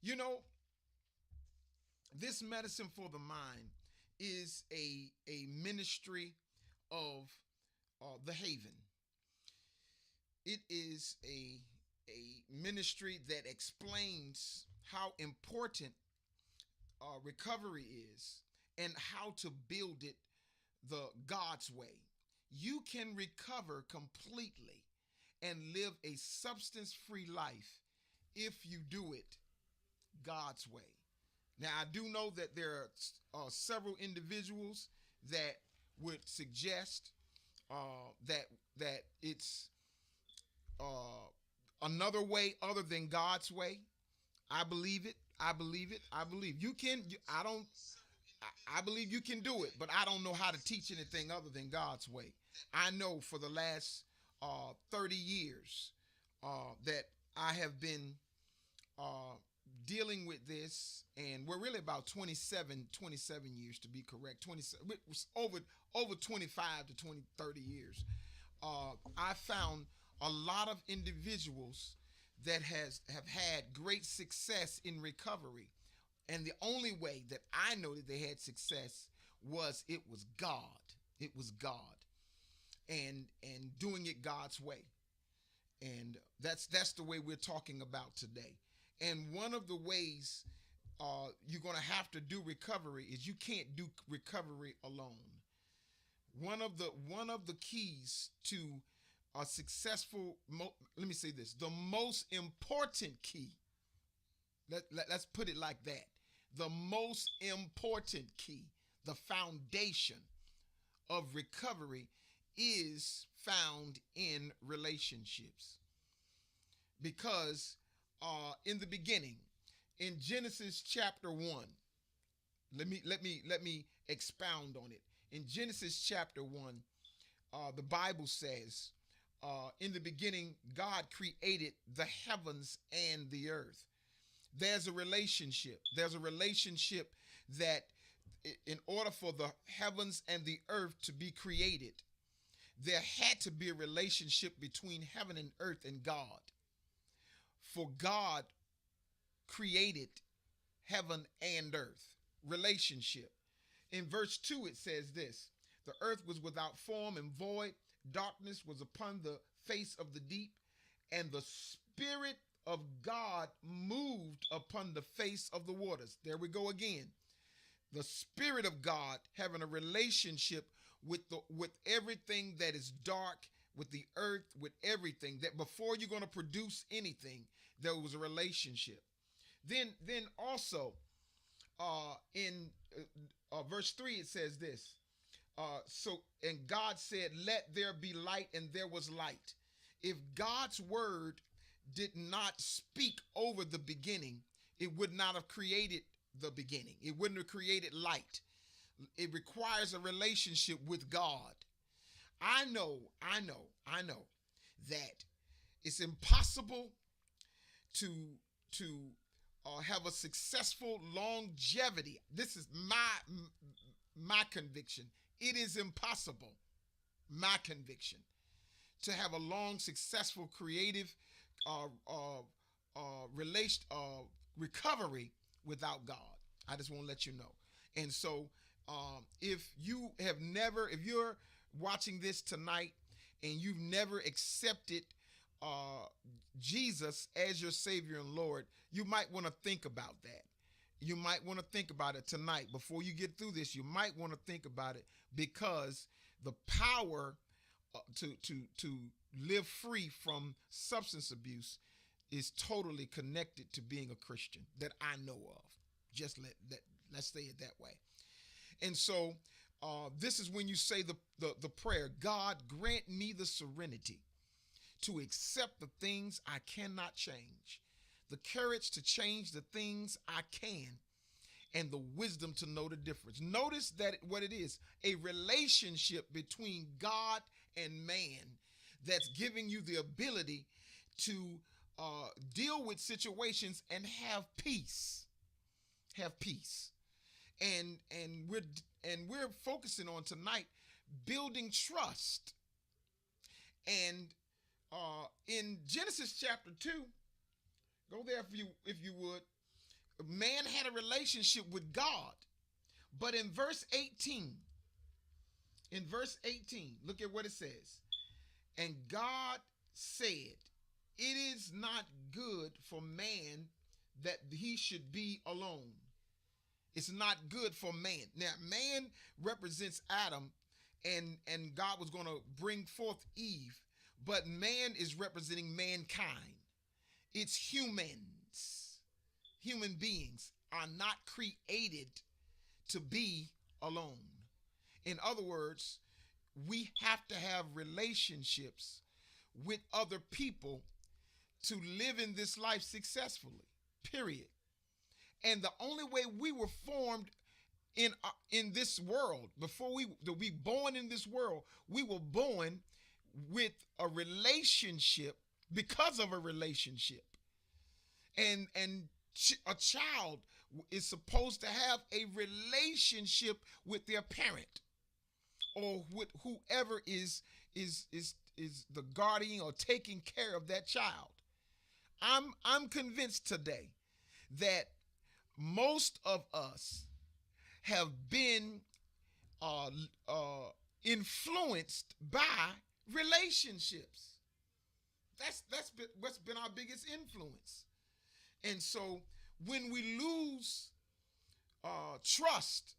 You know, this medicine for the mind is a ministry of the Haven. It is a ministry that explains how important recovery is and how to build it the God's way. You can recover completely and live a substance free life if you do it God's way. Now, I do know that there are several individuals that would suggest that it's uh, another way other than God's way. I believe it. I believe it. I believe you can. I don't. I believe you can do it, but I don't know how to teach anything other than God's way. I know for the last 30 years that I have been uh, dealing with this, and we're really about 27 years to be correct. 27, over 25 to 20, 30 years. I found a lot of individuals that have had great success in recovery, and the only way that I know that they had success was it was God. It was God, and doing it God's way. And that's the way we're talking about today. And one of the ways you're going to have to do recovery is you can't do recovery alone. One of the keys to a successful let me say this, the most important key, let's put it like that, the most important key, the foundation of recovery is found in relationships. Because in the beginning, in Genesis chapter 1, let me expound on it. In Genesis chapter 1, the Bible says, in the beginning, God created the heavens and the earth. There's a relationship. There's a relationship that in order for the heavens and the earth to be created, there had to be a relationship between heaven and earth and God. For God created heaven and earth. Relationship. In verse 2, it says this: the earth was without form and void, darkness was upon the face of the deep, and the Spirit of God moved upon the face of the waters. There we go again. The Spirit of God having a relationship with everything that is dark, with the earth, with everything. That before you're going to produce anything, there was a relationship. Then also in verse 3, it says this. And God said, "Let there be light," and there was light. If God's word did not speak over the beginning, it would not have created the beginning. It wouldn't have created light. It requires a relationship with God. I know that it's impossible to have a successful longevity. This is my conviction. It is impossible, my conviction, to have a long, successful, creative recovery without God. I just want to let you know. And so, if you're watching this tonight and you've never accepted Jesus as your Savior and Lord, you might want to think about that. You might want to think about it tonight. Before you get through this, you might want to think about it, because the power to live free from substance abuse is totally connected to being a Christian that I know of. Just let's say it that way. And so this is when you say the prayer: God, grant me the serenity to accept the things I cannot change, the courage to change the things I can, and the wisdom to know the difference. Notice that what it is: a relationship between God and man that's giving you the ability to deal with situations and have peace. Have peace. And we're focusing on tonight building trust. And in Genesis chapter 2, go there if you would. Man had a relationship with God. But in verse 18, look at what it says. And God said, it is not good for man that he should be alone. It's not good for man. Now, man represents Adam, and God was going to bring forth Eve, but man is representing mankind. It's humans. Human beings are not created to be alone. In other words, we have to have relationships with other people to live in this life successfully. Period. And the only way we were formed in this world, before we to be born in this world, we were born with a relationship, because of a relationship. And a child is supposed to have a relationship with their parent, or with whoever is the guardian or taking care of that child. I'm convinced today that most of us have been influenced by relationships. What's been our biggest influence. And so when we lose trust,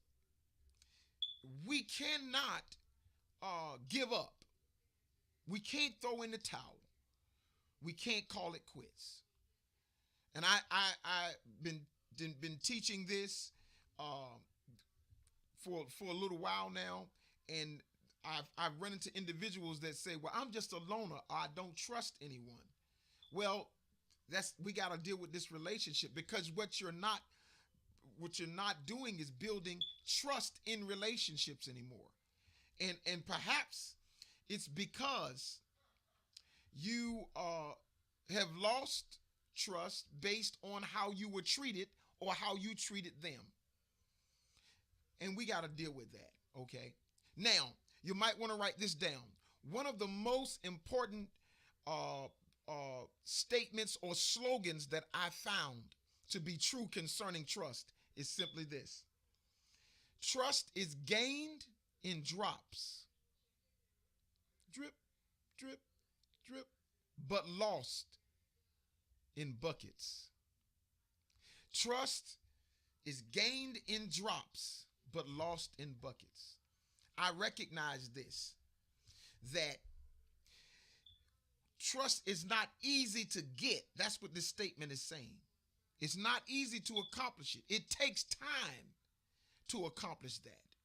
we cannot give up. We can't throw in the towel. We can't call it quits. And I've been teaching this for a little while now, and I've run into individuals that say, "Well, I'm just a loner. I don't trust anyone." Well, we got to deal with this relationship, because what you're not doing is building trust in relationships anymore. And perhaps it's because you have lost trust based on how you were treated or how you treated them. And we got to deal with that, okay? Now, you might want to write this down. One of the most important statements or slogans that I found to be true concerning trust is simply this: trust is gained in drops. Drip, drip, drip, but lost in buckets. Trust is gained in drops, but lost in buckets. I recognize this, that trust is not easy to get. That's what this statement is saying. It's not easy to accomplish it. It takes time to accomplish that.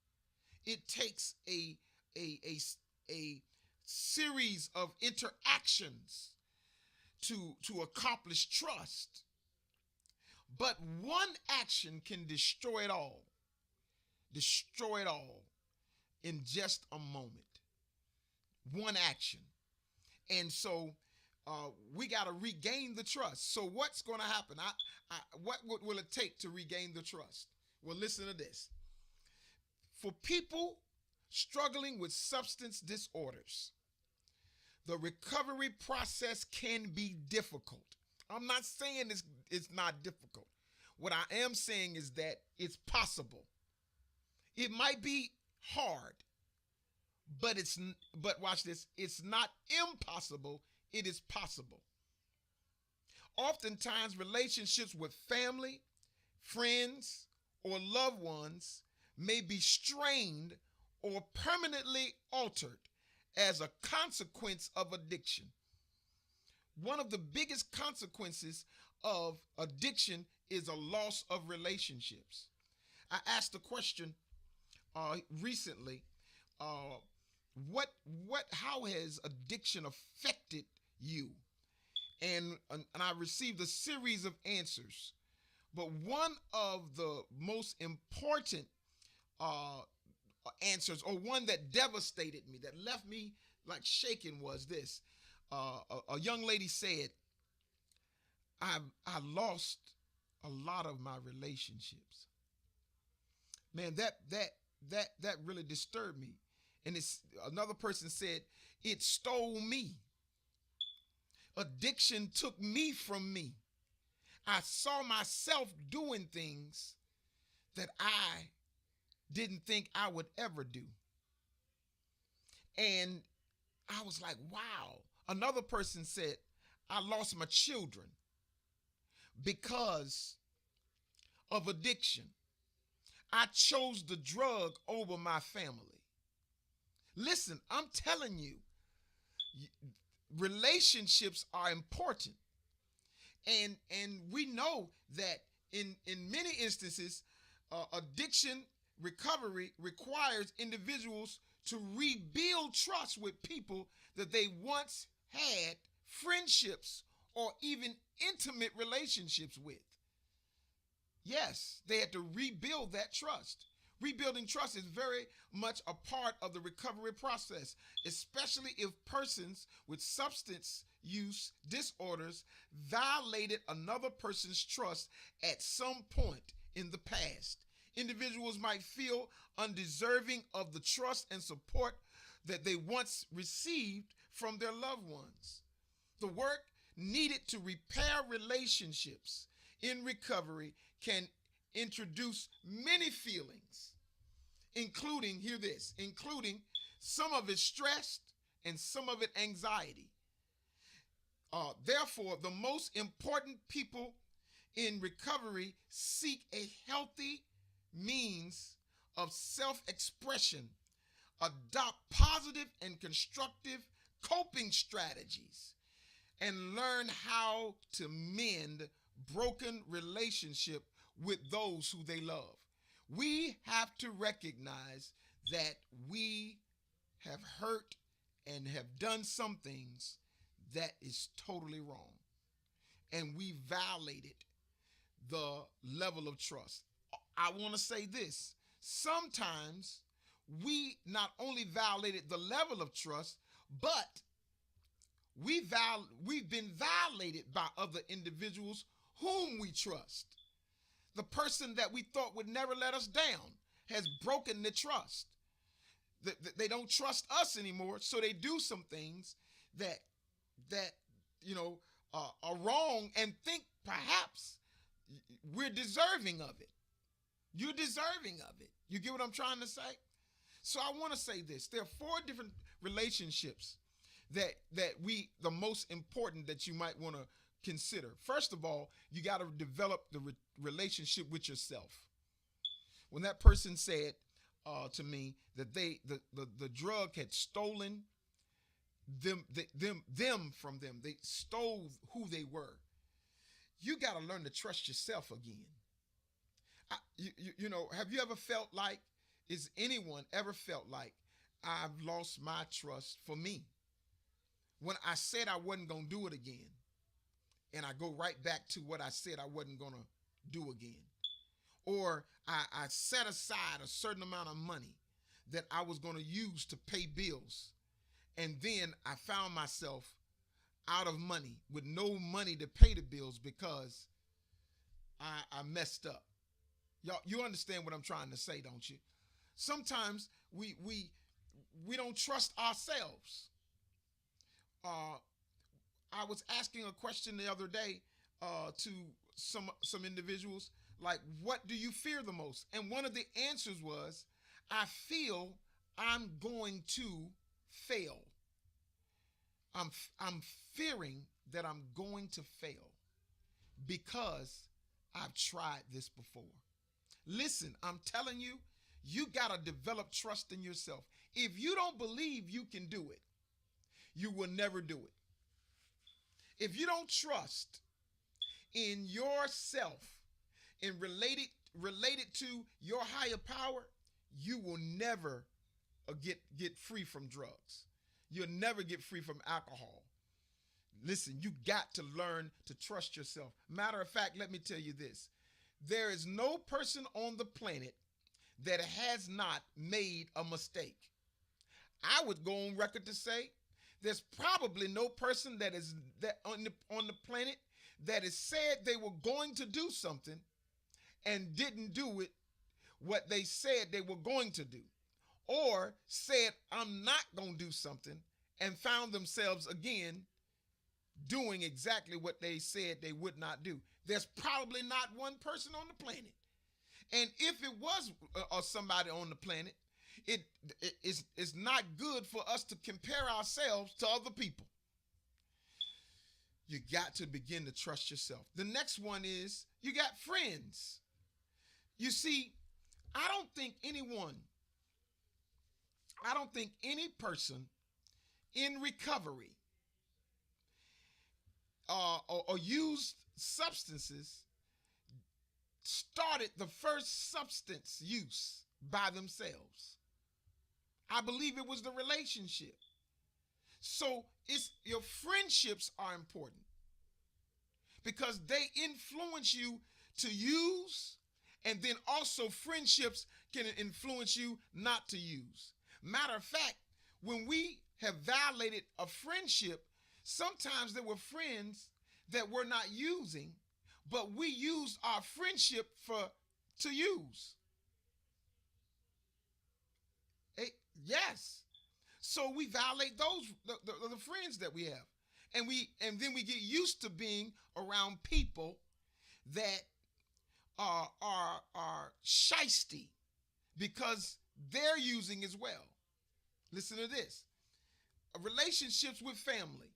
It takes a series of interactions to accomplish trust. But one action can destroy it all. Destroy it all in just a moment. One action. And so we got to regain the trust. So what's going to happen? What will it take to regain the trust? Well, listen to this. For people struggling with substance disorders, the recovery process can be difficult. I'm not saying it's not difficult. What I am saying is that it's possible. It might be hard, but watch this. It's not impossible. It is possible. Oftentimes, relationships with family, friends, or loved ones may be strained or permanently altered as a consequence of addiction. One of the biggest consequences of addiction is a loss of relationships. I asked a question recently. How has addiction affected you? And I received a series of answers. But one of the most important answers, or one that devastated me, that left me like shaking, was this. A young lady said, I lost a lot of my relationships. Man, that really disturbed me. And another person said, it stole me. Addiction took me from me. I saw myself doing things that I didn't think I would ever do. And I was like, wow. Another person said, I lost my children because of addiction. I chose the drug over my family. Listen, I'm telling you, relationships are important. And we know that in many instances, addiction recovery requires individuals to rebuild trust with people that they once had friendships or even intimate relationships with. Yes, they had to rebuild that trust. Rebuilding trust is very much a part of the recovery process, especially if persons with substance use disorders violated another person's trust at some point in the past. Individuals might feel undeserving of the trust and support that they once received from their loved ones. The work needed to repair relationships in recovery can introduce many feelings, including, hear this, including some of it stress and some of it anxiety. Therefore, the most important people in recovery seek a healthy means of self expression, adopt positive and constructive coping strategies, and learn how to mend broken relationship with those who they love. We have to recognize that we have hurt and have done some things that is totally wrong. And we violated the level of trust. I want to say this. Sometimes we not only violated the level of trust, but we've been violated by other individuals whom we trust. The person that we thought would never let us down has broken the trust. They don't trust us anymore, so they do some things that that you know are wrong and think perhaps we're deserving of it. You're deserving of it. You get what I'm trying to say? So I want to say this. There are four different relationships that we the most important that you might want to consider. First of all, you got to develop the relationship with yourself. When that person said to me that the drug had stolen them from them, they stole who they were. You got to learn to trust yourself again. Have you ever felt like, is anyone ever felt like I've lost my trust for me? When I said I wasn't going to do it again, and I go right back to what I said I wasn't going to do again. Or I set aside a certain amount of money that I was going to use to pay bills. And then I found myself out of money with no money to pay the bills because I messed up. Y'all, you understand what I'm trying to say, don't you? Sometimes we don't trust ourselves. I was asking a question the other day to some individuals, like, what do you fear the most? And one of the answers was, I feel I'm going to fail. I'm fearing that I'm going to fail because I've tried this before. Listen, I'm telling you, you got to develop trust in yourself. If you don't believe you can do it, you will never do it. If you don't trust in yourself and related to your higher power, you will never get free from drugs. You'll never get free from alcohol. Listen, you got to learn to trust yourself. Matter of fact, let me tell you this. There is no person on the planet that has not made a mistake. I would go on record to say there's probably no person that is that on the planet that has said they were going to do something and didn't do it what they said they were going to do, or said I'm not going to do something and found themselves again doing exactly what they said they would not do. There's probably not one person on the planet. And if it was somebody on the planet, it, it's not good for us to compare ourselves to other people. You got to begin to trust yourself. The next one is you got friends. You see, I don't think any person in recovery or used substances started the first substance use by themselves. I believe it was the relationship. So it's your friendships are important because they influence you to use, and then also friendships can influence you not to use. Matter of fact, when we have violated a friendship, sometimes there were friends that were not using, but we used our friendship to use. Yes. So we violate the friends that we have. And then we get used to being around people that are shisty because they're using as well. Listen to this. Relationships with family.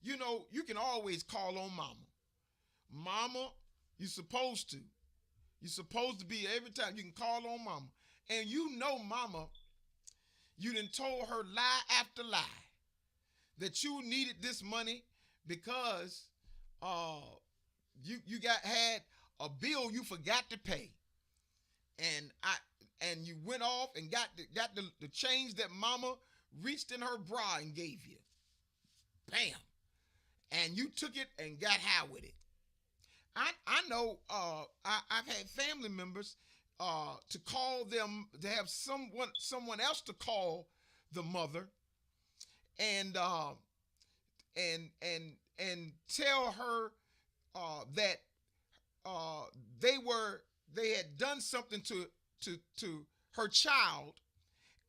You know, you can always call on mama. Mama, you're supposed to. You're supposed to be every time you can call on mama. And you know mama, you done told her lie after lie that you needed this money because you had a bill you forgot to pay. And you went off and got the change that mama reached in her bra and gave you. Bam. And you took it and got high with it. I know I've had family members to call them, to have someone else to call the mother and tell her that they had done something to her child,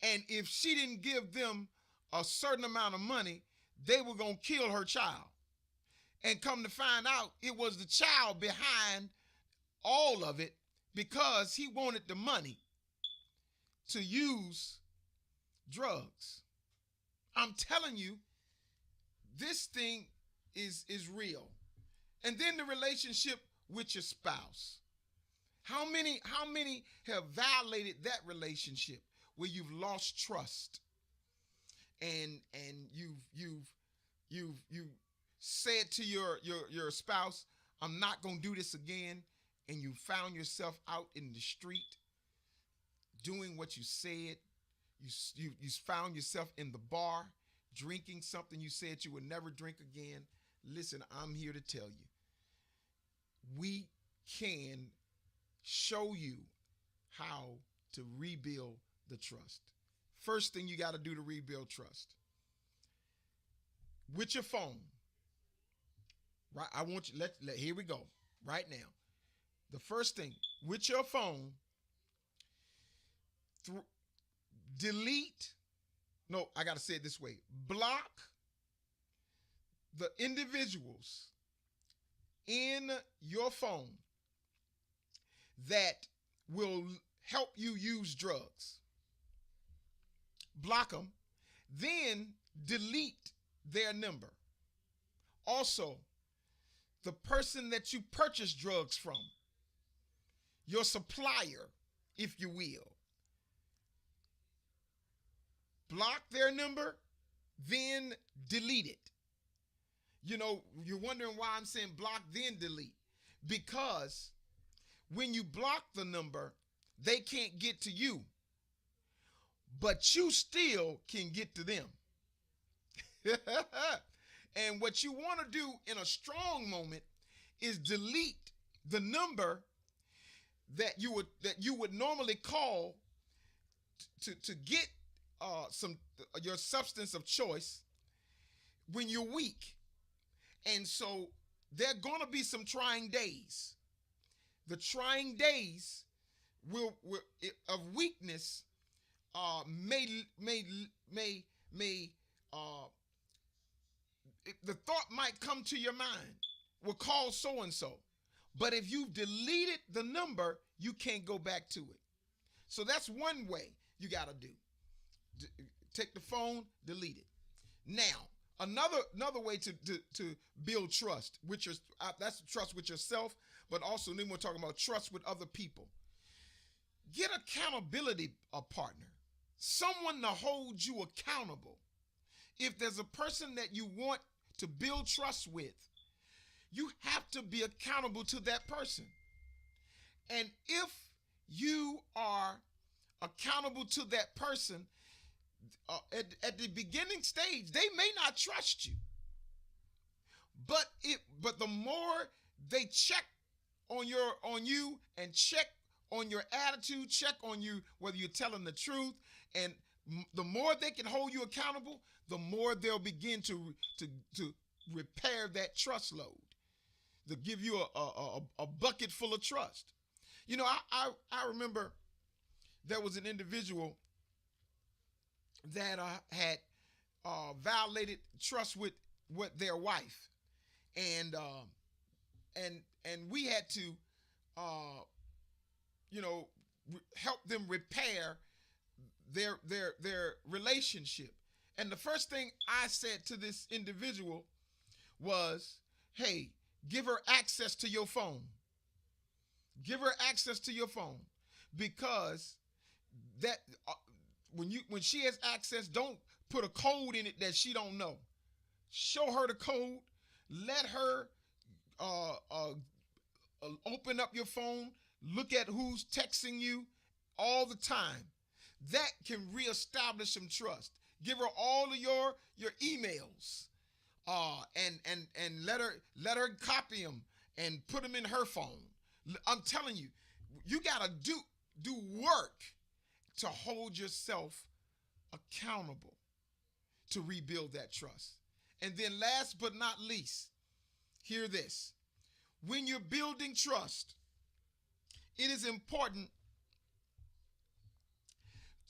and if she didn't give them a certain amount of money, they were gonna kill her child. And come to find out, it was the child behind all of it because he wanted the money to use drugs. I'm telling you, this thing is real. And then the relationship with your spouse. How many have violated that relationship where you've lost trust and you've said to your spouse, I'm not going to do this again, and you found yourself out in the street doing what you said. You found yourself in the bar drinking something you said you would never drink again. Listen, I'm here to tell you, we can show you how to rebuild the trust. First thing you got to do to rebuild trust, with your phone. Right, I want you. Here we go. Right now, the first thing with your phone, delete. No, I gotta say it this way: block the individuals in your phone that will help you use drugs. Block them, then delete their number. Also, the person that you purchase drugs from, your supplier, if you will. Block their number, then delete it. You know, you're wondering why I'm saying block, then delete. Because when you block the number, they can't get to you, but you still can get to them. And what you want to do in a strong moment is delete the number that you would normally call to get your substance of choice when you're weak. And so there are going to be some trying days. The trying days will of weakness may the thought might come to your mind, well, call so and so. But if you've deleted the number, you can't go back to it. So that's one way you got to do. Take the phone, delete it. Now, another way to build trust with your that's trust with yourself, but also then we're talking about trust with other people. Get accountability a partner, someone to hold you accountable. If there's a person that you want to build trust with, you have to be accountable to that person. And if you are accountable to that person, at the beginning stage, they may not trust you. But the more they check on you and check on your attitude, check on you whether you're telling the truth, and the more they can hold you accountable, the more they'll begin to repair that trust load. They'll give you a bucket full of trust. You know, I remember there was an individual that had violated trust with their wife, and we had to help them repair their relationship. And the first thing I said to this individual was, "Hey, give her access to your phone. Give her access to your phone, because that when she has access, don't put a code in it that she don't know. Show her the code. Let her open up your phone, look at who's texting you all the time. That can reestablish some trust. Give her all of your emails, and let her copy them and put them in her phone. I'm telling you, you gotta do work to hold yourself accountable to rebuild that trust. And then last but not least, hear this. When you're building trust, it is important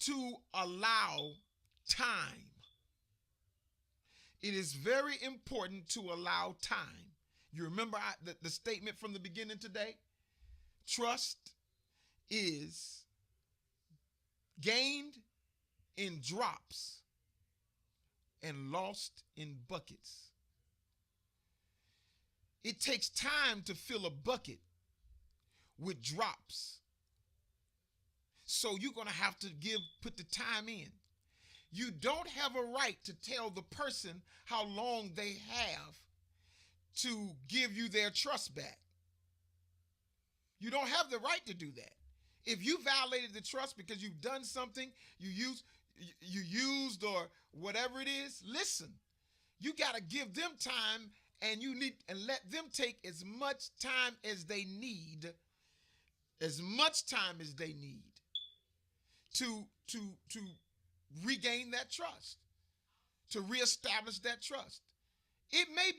to allow time. It is very important to allow time. You remember the statement from the beginning today? Trust is gained in drops and lost in buckets. It takes time to fill a bucket with drops. So you're going to have to put the time in. You don't have a right to tell the person how long they have to give you their trust back. You don't have the right to do that. If you violated the trust because you've done something, you used or whatever it is, listen, you got to give them time, and you need and let them take as much time as they need, to regain that trust, to reestablish that trust. It may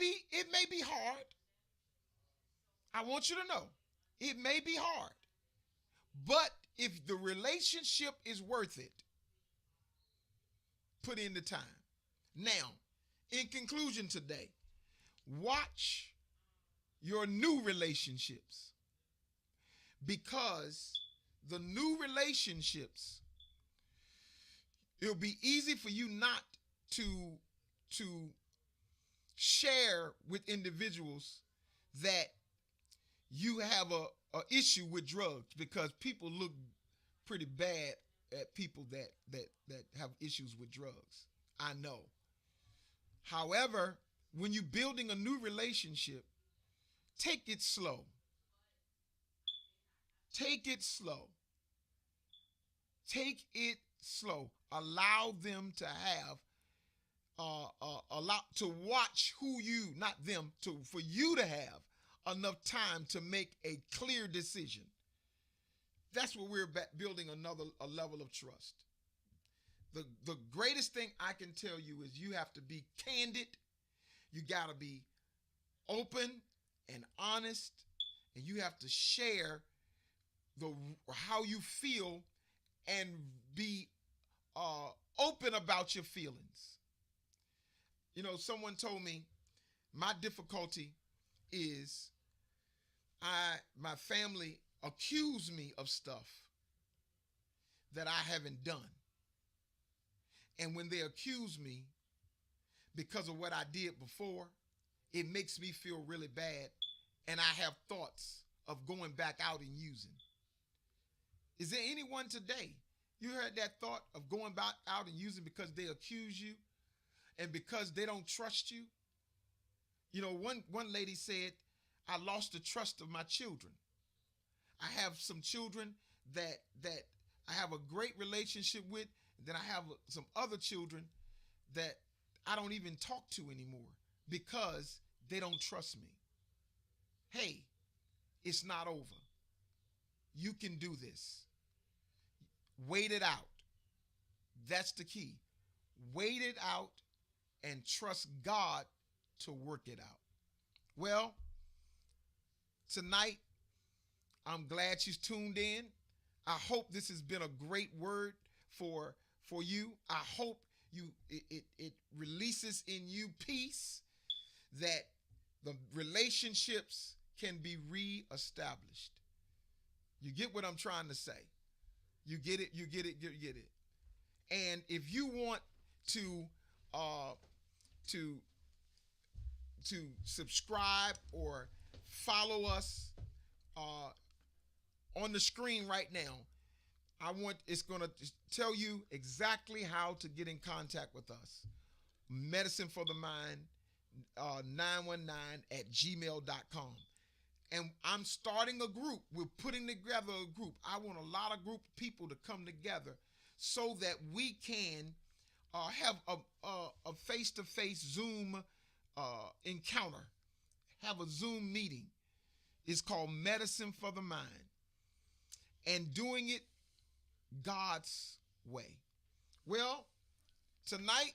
be hard. I want you to know, it may be hard. But if the relationship is worth it, put in the time. Now, in conclusion today, watch your new relationships, because the new relationships, it'll be easy for you not to share with individuals that you have a issue with drugs, because people look pretty bad at people that have issues with drugs. I know. However, when you're building a new relationship, take it slow. Take it slow. Take it slow. Allow them to have to watch who you, not them, for you to have enough time to make a clear decision. That's what we're building a level of trust. The greatest thing I can tell you is you have to be candid. You got to be open and honest, and you have to share how you feel and be open about your feelings. You know, someone told me My difficulty is my family accuse me of stuff that I haven't done. And when they accuse me because of what I did before, it makes me feel really bad. And I have thoughts of going back out and using. Is there anyone today, you heard that thought of going back out and using because they accuse you and because they don't trust you? You know, one lady said, I lost the trust of my children. I have some children that I have a great relationship with. And then I have some other children that I don't even talk to anymore because they don't trust me. Hey, it's not over. You can do this. Wait it out. That's the key. Wait it out and trust God to work it out. Well, tonight, I'm glad she's tuned in. I hope this has been a great word for you. I hope it releases in you peace, that the relationships can be reestablished. You get what I'm trying to say? You get it? You get it? You get it? And if you want to uh, to subscribe or follow us on the screen right now, it's going to tell you exactly how to get in contact with us. Medicine for the Mind 919@gmail.com. And I'm starting a group. We're putting together a group. I want a lot of group of people to come together so that we can have a face-to-face Zoom encounter, have a Zoom meeting. It's called Medicine for the Mind. And doing it God's way. Well, tonight